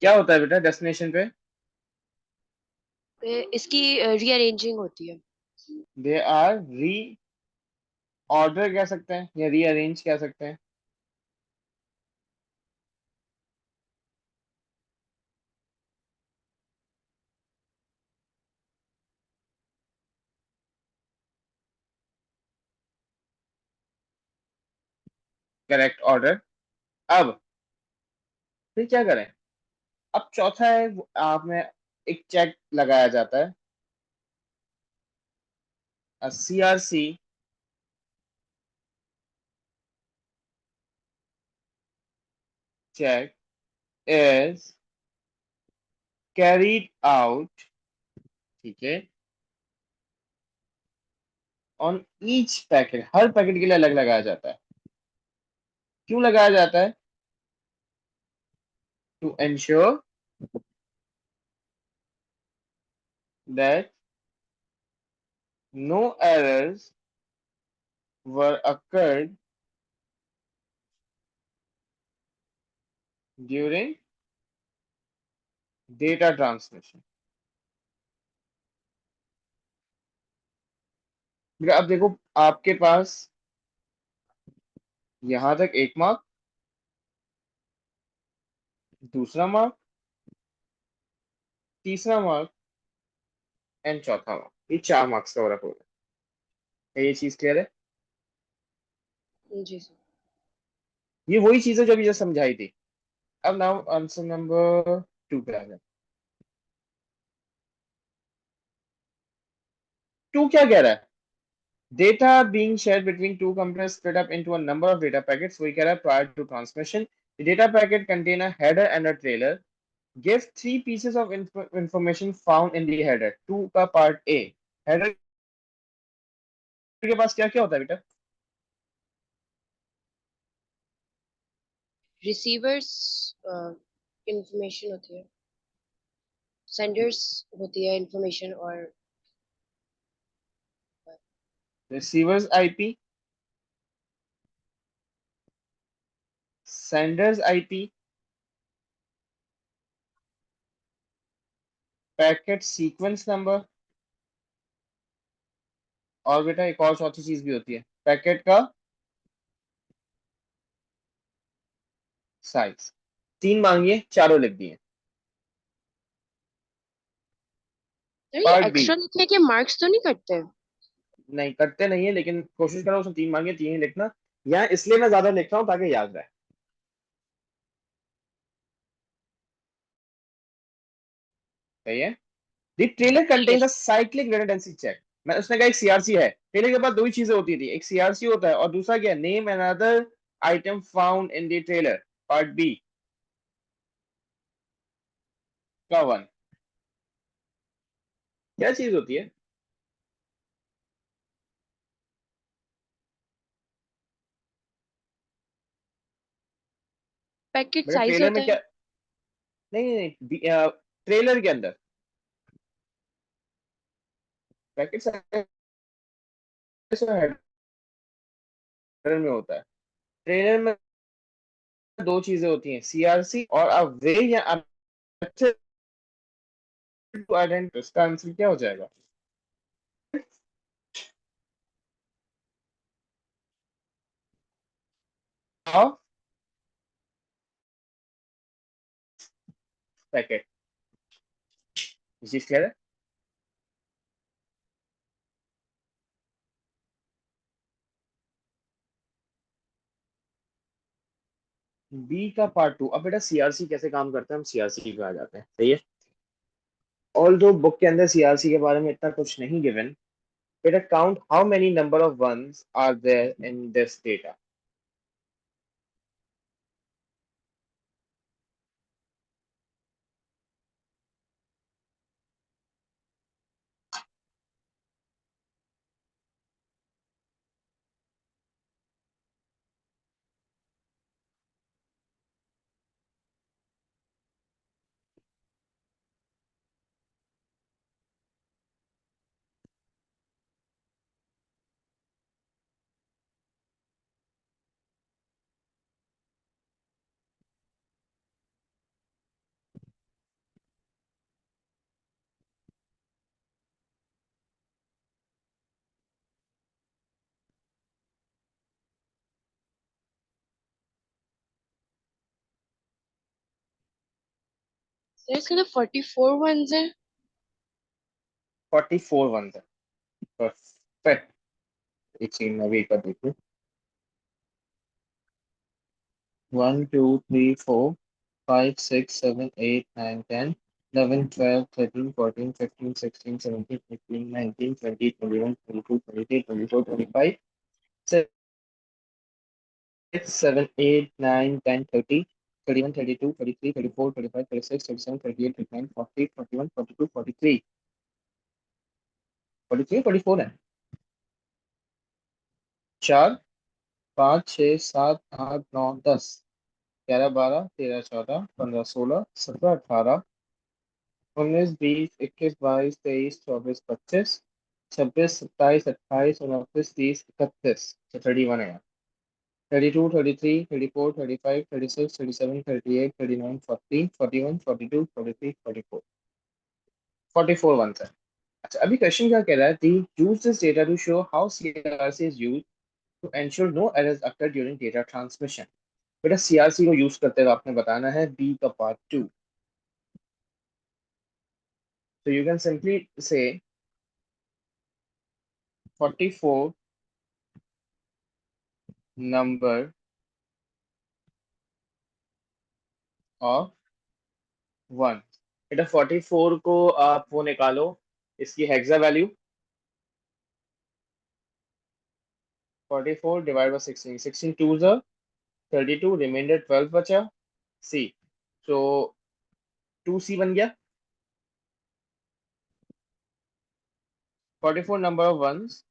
क्या होता है बेटा डेस्टिनेशन पे? इसकी रीअरेंजिंग होती है। दे आर री ऑर्डर कह सकते हैं या रीअरेंज कह सकते हैं। Correct order. अब फिर क्या करें? अब चौथा है, आप में एक चेक लगाया जाता है, CRC check is carried out, ठीक है, on each packet, her packet के लिए अलग लगाया जाता है। क्यों लगाया जाता है? To ensure that no errors were occurred during data transmission. अब देखो आपके पास यहां तक 1 मार्क, दूसरा मार्क, तीसरा मार्क एंड चौथा मार्क, ये 4 मार्क्स का हो गया। ये चीज क्लियर है? जी सर। ये वही चीज है जो अभी जो समझाई थी। अब नाउ आंसर नंबर 2 पे आ जाए। टू क्या कह रहा है? Data being shared between two computers split up into a number of data packets, वही कह रहा है prior to transmission the data packet contain a header and a trailer, give three pieces of information found in the header. Two का part A, header के पास क्या क्या होता है बेटा? रिसीवर्स इंफॉर्मेशन होती है, सेंडर्स होती है इंफॉर्मेशन, और receiver's IP, sender's IP, packet sequence number, और बेटा एक और चौथी चीज भी होती है, पैकेट का साइज। तीन मांगिए, चारों लिख दिए। तो ये पार्ट बी, एक्स्ट्रा लिखने के मार्क्स तो नहीं कटते? नहीं करते नहीं है, लेकिन कोशिश करो उसमें तीन मांगे तीन ही लिखना। यहाँ इसलिए मैं ज्यादा लिख रहा हूँ ताकि याद रहे। सही है। द ट्रेलर ठीक contains a cyclic redundancy check. मैं उसने कहा एक सीआरसी है, ट्रेलर के पास दो ही चीजें होती थी, एक सीआरसी होता है और दूसरा क्या, name and other item found in the trailer. Part B का वन क्या चीज होती है? पैकेट बेटा साइज ट्रेलर होता में है। क्या? नहीं नहीं नहीं, ट्रेलर के अंदर पैकेट साइज हेडर में होता है। ट्रेलर में दो चीजें होती हैं, सीआरसी और अ वे या टू आइडेंटिफाई। इसका आंसर क्या हो जाएगा? Of packet. ये चीज क्लियर है? बी का पार्ट टू। अब बेटा सीआरसी कैसे काम करता है, हम सीआरसी पे आ जाते हैं। सही है। ऑल दो बुक के अंदर सीआरसी के बारे में इतना कुछ नहीं गिवन। बेटा count how many number of ones are there in this data. Sir इसके अंदर 44 वंस है। 44 वंस है। परफेक्ट। एक सेकंड में भी एक बार देखो। 1 2 3 4 5 6 7 8 9 10 11 12 13 14 15 16 17 18 19 20 21 22 23 24 25 6 7 8 9 10 30 31 32 33 34 35 36 37 38 39 40 41 42 43 43 44 है। 4 5 6 7 8 9 10 11 12 13 14 15 16 17 18 19 20 21 22 23 24 25 26 27 28 29 30 31। 31 है। 32 33 34 35 36 37 38 39 40 41 42 43 44। 44 वन है। अच्छा अभी क्वेश्चन क्या कह रहा है, the use this data to show how CRC is used to ensure no errors occur during data transmission. बेटा सीआरसी को यूज करते हुए आपने बताना है बी का पार्ट टू। तो you can simply say 44 number of one. बेटा 44 को आप वो निकालो, इसकी हेक्सा वैल्यू 44 डिवाइड बाय 16, 16 2 ज़ा 32, रिमाइंडर 12 बचा सी। तो 2C बन गया। 44 number of ones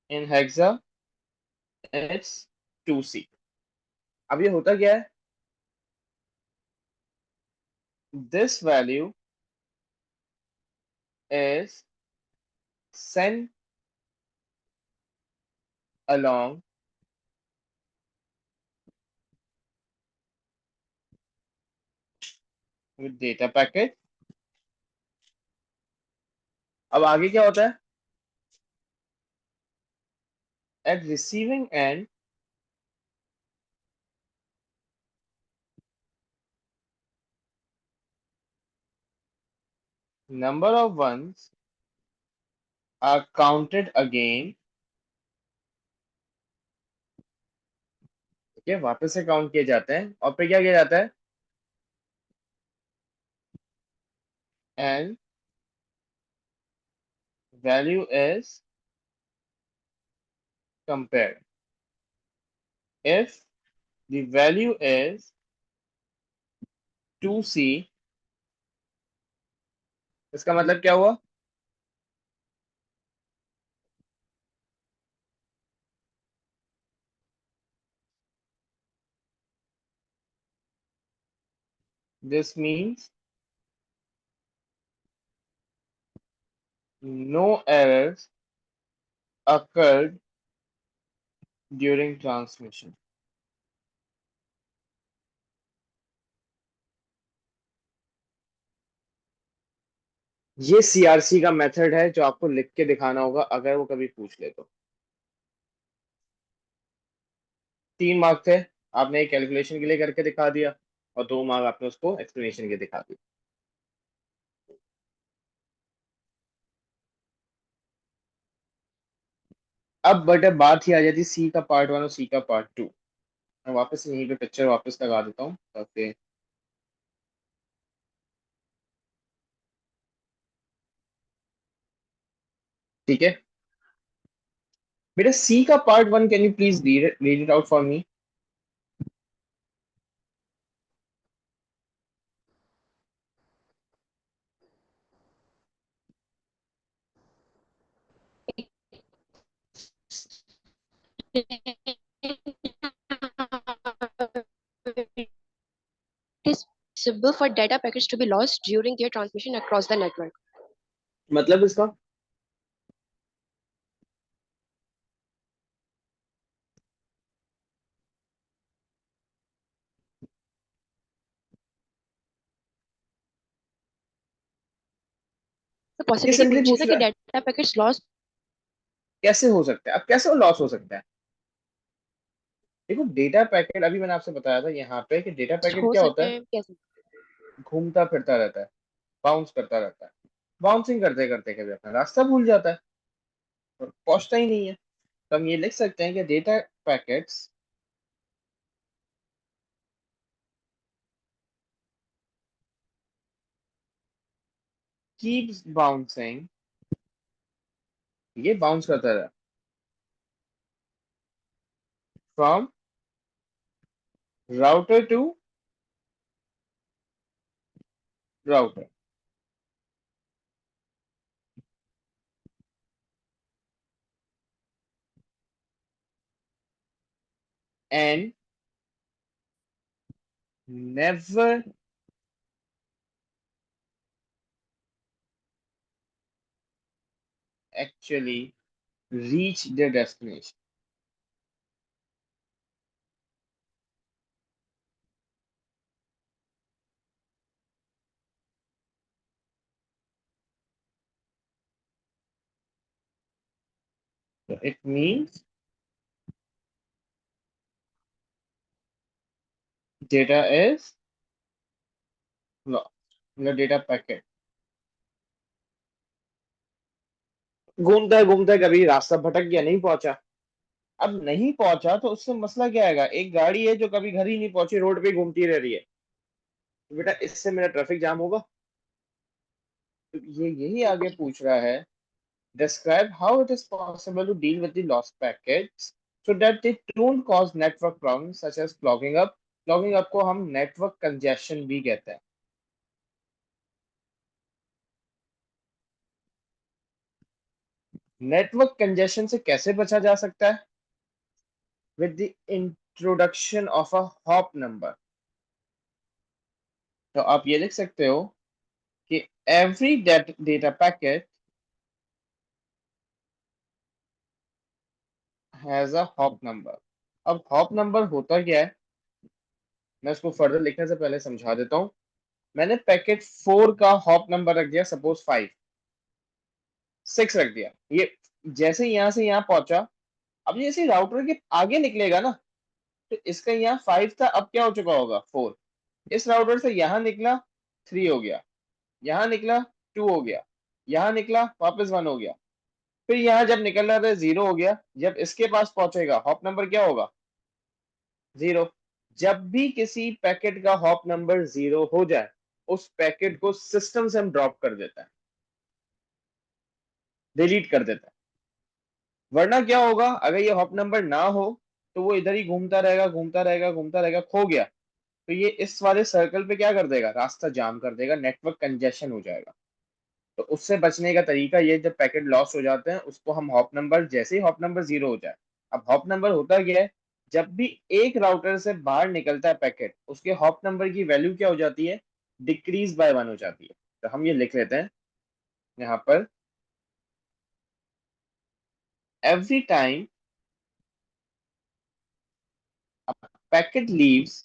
in hexa, it's 2C। अब ये होता क्या है, this value is send along with data packet। अब आगे क्या होता है, at receiving end number of ones are counted again। ठीक है, वापस से काउंट किए जाते हैं और फिर क्या किया जाता है, and value is compared। if the value is 2C, इसका मतलब क्या हुआ, this means no errors occurred during transmission। ये CRC का मेथड है जो आपको लिख के दिखाना होगा अगर वो कभी पूछ ले तो। 3 मार्क थे, आपने एक कैलकुलेशन के लिए करके दिखा दिया और 2 मार्क आपने उसको एक्सप्लेनेशन के दिखा दिया। अब बट अब बात ही आ जाती सी का पार्ट 1 और सी का पार्ट 2। मैं वापस से यहीं पे पिक्चर वापस लगा देता हूँ ताकि ठीक है। बेटा सी का part 1 can you please read it out for me. It is possible for data packets to be lost during their transmission across the network. मतलब इसका तो ये पॉसिबिलिटी सिंपली पूछा पूछ था रहा कि है डाटा पैकेट्स लॉस्ट कैसे हो सकता है, अब कैसे वो लॉस हो सकता है। देखो डेटा पैकेट अभी मैंने आपसे बताया था यहाँ पे कि डेटा पैकेट हो क्या होता सकते है, हैं कैसे। घूमता फिरता रहता है, बाउंस करता रहता है। बाउंसिंग करते करते कभी अपना रास्ता भूल जाता है और पहुंचता ही नहीं है। तो हम ये लिख सकते हैं कि डेटा पैकेट्स कीप्स बाउंसिंग, ये बाउंस करता रहा from router to router and never actually reach their destination। So it means data is lost, मतलब डेटा पैकेट घूमता है कभी रास्ता भटक गया, नहीं पहुंचा। अब नहीं पहुंचा तो उससे मसला क्या आएगा, एक गाड़ी है जो कभी घर ही नहीं पहुंची, रोड पे ही घूमती रह रही है, तो बेटा इससे मेरा ट्रैफिक जाम होगा। तो ये यही आगे पूछ रहा है Describe how it is possible to deal with the lost packets so that they don't cause network problems such as clogging up. Clogging up को हम network congestion भी कहते हैं. नेटवर्क कंजेशन से कैसे बचा जा सकता है? With the introduction of a hop number. तो आप ये लिख सकते हो कि every data packet has a hop number. अब हॉप नंबर होता क्या है, मैं इसको फर्दर लिखने से पहले समझा देता हूँ. मैंने पैकेट 4 का हॉप नंबर रख दिया, सपोज 5, 6 रख दिया. ये जैसे यहां से यहाँ पहुंचा, अब जैसे राउटर के आगे निकलेगा ना, तो इसका यहाँ 5 था, अब क्या हो चुका होगा 4. इस राउटर से यहां निकला 3 हो गया, यहां निकला 2 हो गया, यहां निकला वापस 1 हो गया, फिर यहां जब निकल रहा था 0 हो गया. जब इसके पास पहुंचेगा हॉप नंबर क्या होगा? 0. जब भी किसी पैकेट का हॉप नंबर 0 हो जाए, उस पैकेट को सिस्टम से हम ड्रॉप कर देता है, डिलीट कर देता है. वरना क्या होगा, अगर ये हॉप नंबर ना हो तो वो इधर ही घूमता रहेगा, घूमता रहेगा, घूमता रहेगा, खो गया तो ये इस वाले सर्कल पे क्या कर देगा, रास्ता जाम कर देगा, नेटवर्क कंजेशन हो जाएगा. तो उससे बचने का तरीका ये, जब पैकेट लॉस हो जाते हैं उसको हम हॉप नंबर, जैसे ही हॉप नंबर 0 हो जाए. अब हॉप नंबर होता क्या है, जब भी एक राउटर से बाहर निकलता है पैकेट, उसके हॉप नंबर की वैल्यू क्या हो जाती है, डिक्रीज बाय 1 हो जाती है. तो हम ये लिख लेते हैं यहाँ पर, every time packet leaves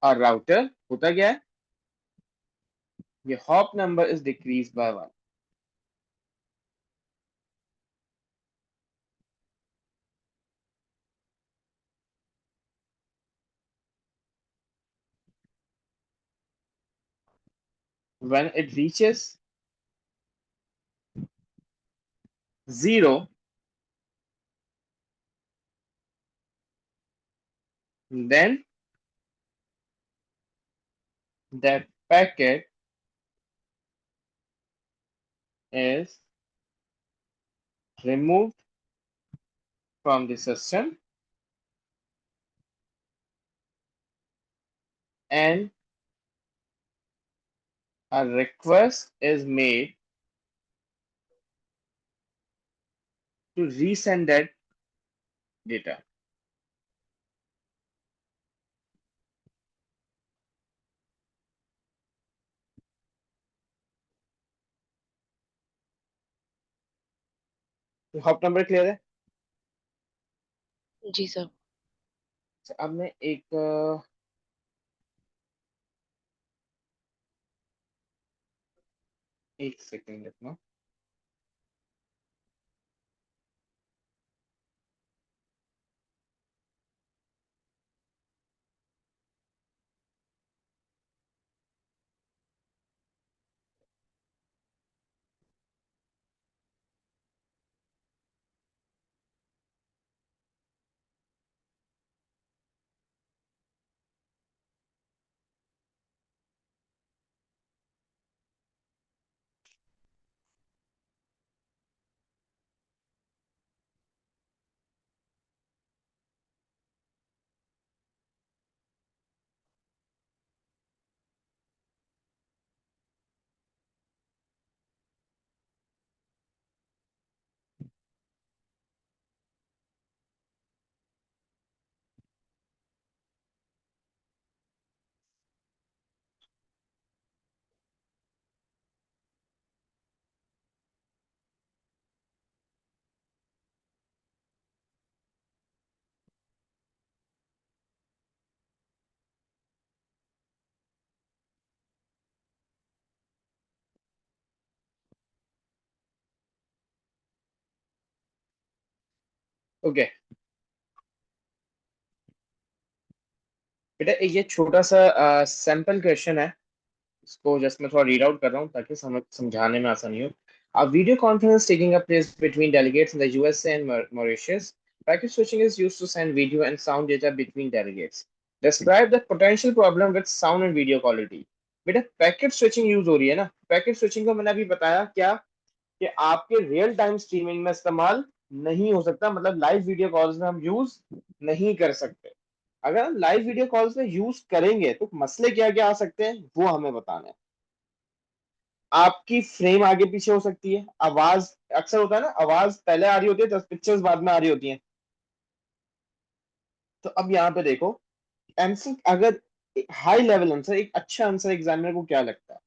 a router, होता क्या है, ये hop number is decrease by 1. When it reaches 0, then that packet is removed from the system and a request is made to resend that data. तो hop number clear है. जी sir. अब मैं एक second रखना. ओके बेटा, एक ये छोटा सा सैंपल क्वेश्चन है, इसको जस्ट मैं थोड़ा रीड आउट कर रहा हूँ ताकि समझाने में आसानी हो. A video conference taking a place between delegates in the USA and Mauritius. Packet switching is used to send video and sound data between delegates. Describe the potential problem with sound and video quality. बेटा packet switching use हो रही है ना, packet switching को मैंने अभी बताया क्या, कि आपके रियल टाइम स्ट्रीमिंग में इस्तेमाल नहीं हो सकता, मतलब लाइव वीडियो कॉल्स में हम यूज नहीं कर सकते। अगर हम लाइव वीडियो कॉल्स में यूज करेंगे तो मसले क्या क्या आ सकते हैं वो हमें बताना है। आपकी फ्रेम आगे पीछे हो सकती है, आवाज, अक्सर होता है ना आवाज पहले आ रही होती है, 10 पिक्चर्स बाद में आ रही होती हैं। तो अब यहाँ पे देखो, आंसर अगर हाई लेवल आंसर, एक अच्छा आंसर एग्जामिनर को क्या लगता है,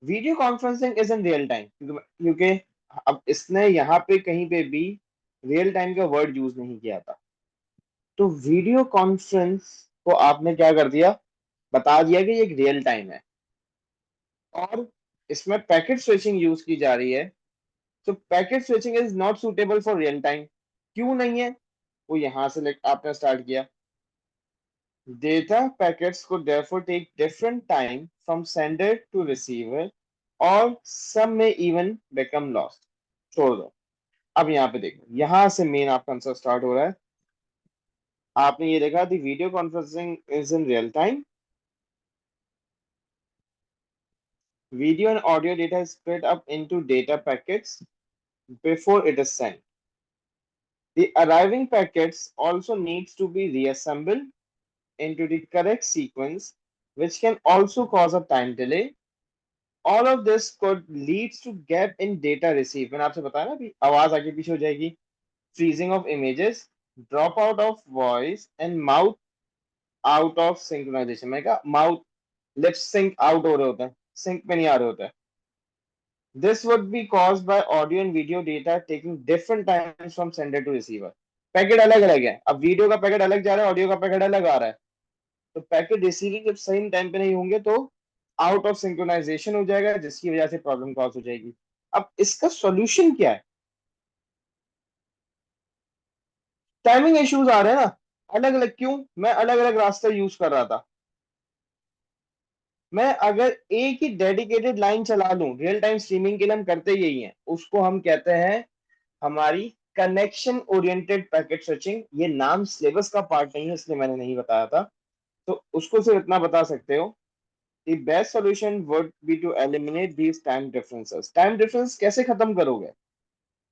video conferencing is in real time, क्योंकि अब इसने यहाँ पे कहीं पे भी रियल टाइम का वर्ड यूज नहीं किया था। तो वीडियो कॉन्फ्रेंस को आपने क्या कर दिया, बता दिया कि ये एक रियल टाइम है, और इसमें पैकेट स्विचिंग यूज की जा रही है। तो packet switching is not suitable for real time. क्यों नहीं है, वो यहां से आपने स्टार्ट किया। Data packets could therefore take different time from sender to receiver, or some may even become lost. छोड़ दो। अब यहाँ पे देखो, यहां से मेन आपका आंसर स्टार्ट हो रहा है। आपने ये देखा, the video conferencing is in real time, video and audio data is split up into data packets before it is sent. The arriving packets also needs to be reassembled into the correct sequence, which can also cause a time delay. All of this could leads to gap in data receive। मैंने आपसे बताया ना अभी, आवाज आगे पीछे हो जाएगी, freezing of images, drop out of voice and mouth out of synchronization। मैंने कहा माउथ, लिप्स सिंक आउट हो रहे होते हैं, सिंक पे नहीं आ रहे होते हैं। This would be caused by audio and video data taking different times from sender to receiver। Packet अलग अलग है, अब वीडियो का पैकेट अलग जा रहा है, ऑडियो का पैकेट अलग आ रहा है। तो पैकेट रिसीविंग जब सही टाइम पे नहीं होंगे तो आउट ऑफ सिंक्रोनाइजेशन हो जाएगा, जिसकी वजह से प्रॉब्लम कॉज हो जाएगी। अब इसका सॉल्यूशन क्या है, टाइमिंग इश्यूज आ रहे हैं ना, अलग अलग क्यों, मैं अलग अलग रास्ते यूज कर रहा था। मैं अगर एक ही डेडिकेटेड लाइन चला लूं, रियल टाइम स्ट्रीमिंग के लिए हम करते यही हैं, उसको हम कहते हैं हमारी कनेक्शन ओरिएंटेड पैकेट स्विचिंग। ये नाम सिलेबस का पार्ट नहीं है इसलिए मैंने नहीं बताया था, तो उसको सिर्फ इतना बता सकते हो। The best solution would be to eliminate these time differences। Time difference कैसे खत्म करोगे?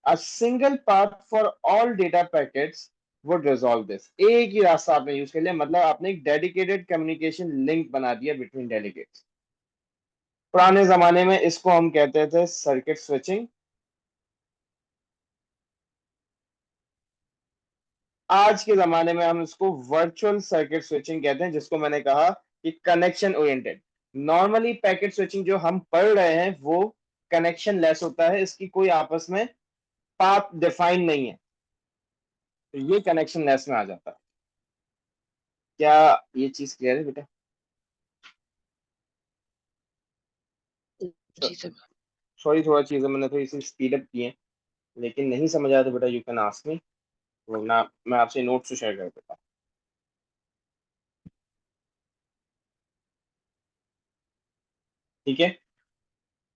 A single path for all data packets would resolve this। एक ही रास्ता आपने यूज कर लिया, मतलब आपने एक डेडिकेटेड कम्युनिकेशन लिंक बना दिया बिटवीन डेलीगेट्स। पुराने जमाने में इसको हम कहते थे सर्किट स्विचिंग, आज के जमाने में हम इसको वर्चुअल सर्किट स्विचिंग कहते हैं, जिसको मैंने कहा कि connection oriented. Normally packet switching जो हम पढ़ रहे हैं वो कनेक्शन लेस होता है, इसकी कोई आपस में पाथ डिफाइन नहीं है, तो ये कनेक्शन लेस में आ जाता है। क्या ये चीज क्लियर है बेटा? जी सर। सॉरी, थोड़ा चीजें मैंने थोड़ी सी स्पीड अप की है, लेकिन नहीं समझ आया तो बेटा यू कैन आस्क मी, वरना मैं आपसे नोट्स शेयर कर देता हूँ। ठीक है,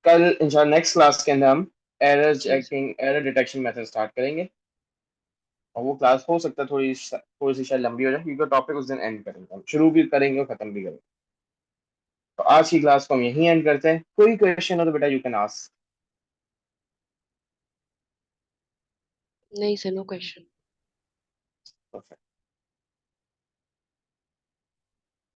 कल इंशाल्लाह नेक्स्ट क्लास के अंदर हम एरर जी sir. Checking, error detection method start करेंगे। और वो क्लास हो सकता है थोड़ी सी शायद लंबी हो जाए, क्योंकि टॉपिक उस दिन एंड करेंगे, हम शुरू भी करेंगे और खत्म भी करेंगे। तो आज की क्लास को हम यहीं एंड करते हैं। कोई क्वेश्चन हो तो बेटा यू कैन आस्क। नहीं सर, नो क्वेश्चन।